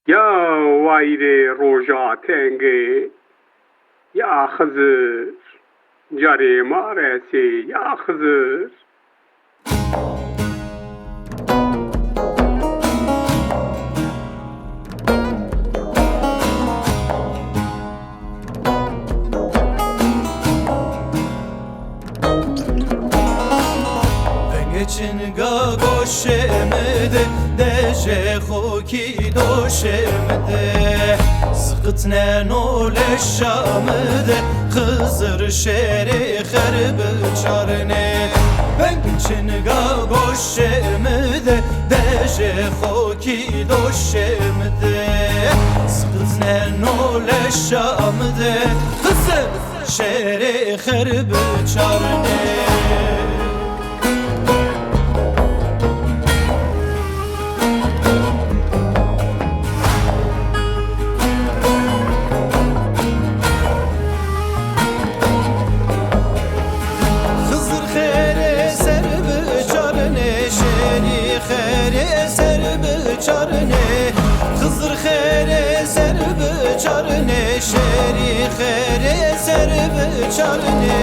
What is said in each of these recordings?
يا وايري روجا تنگي يا خزر جاري مارسي يا خزر Çinga goşemede deje xoki doşemede sıkıtne nole şamede Xızır şeri xerb çarne Ben çinga goşemede deje xoki doşemede sıkıtne nole şamede Xızır şeri xerb çarne çarne Xızır xere serb çarne şeri xere serb çarne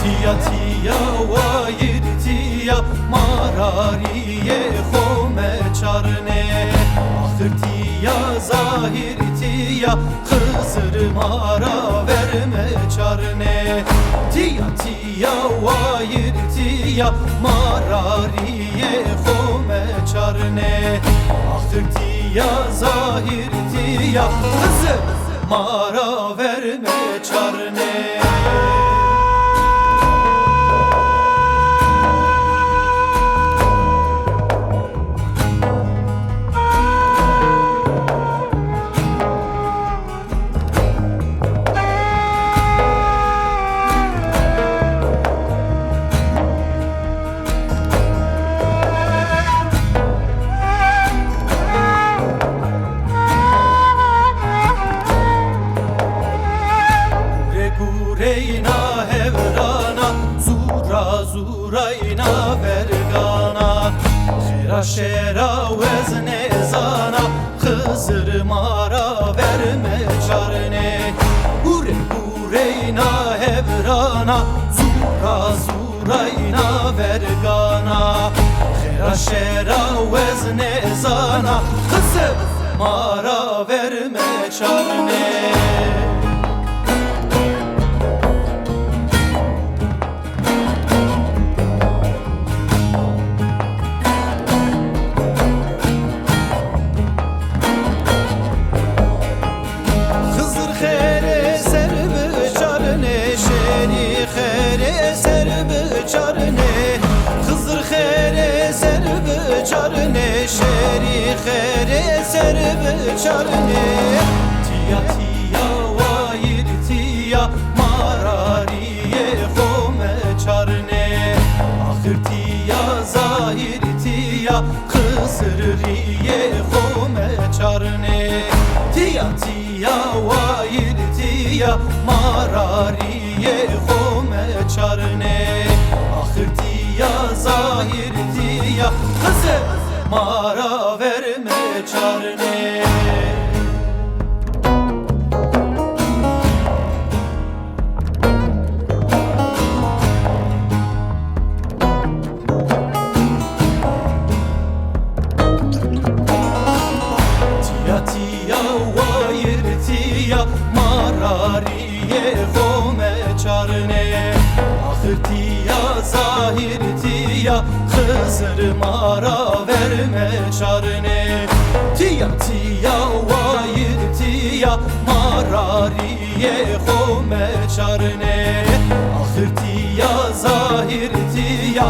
Tiya tiya vayir tiya marariye xome çarne Ahır tiya zahir tiya Xızır mara verme çarne Tiya tiya vayir tiya marariye xome çarne Ahır tiya zahir tiya Xızır mara verme çarne Reyna hevrana zura zurayna vergana Xira şera vezne zana Xızır mara verme çarne Reyna hevrana zura zurayna vergana Xira şera vezne zana Xızır mara verme çarne çarne Xızır xere serb çarne şeri xere serb çarne Tiya tiya vayir tiya marariye xome çarne Ahır tiya zahir tiya Xızır riye xome çarne Tiya tiya vayir tiya marariye xome çarne Ahır tiya zahir tiya Xızır mara verme çarne Tiya tiya vayir tiya marariye xome çarne Ahır tiya zahir tiya Xızır mara verme çarne Tiya tiya vayir tiya marariye xome çarne Ahır tiya zahir tiya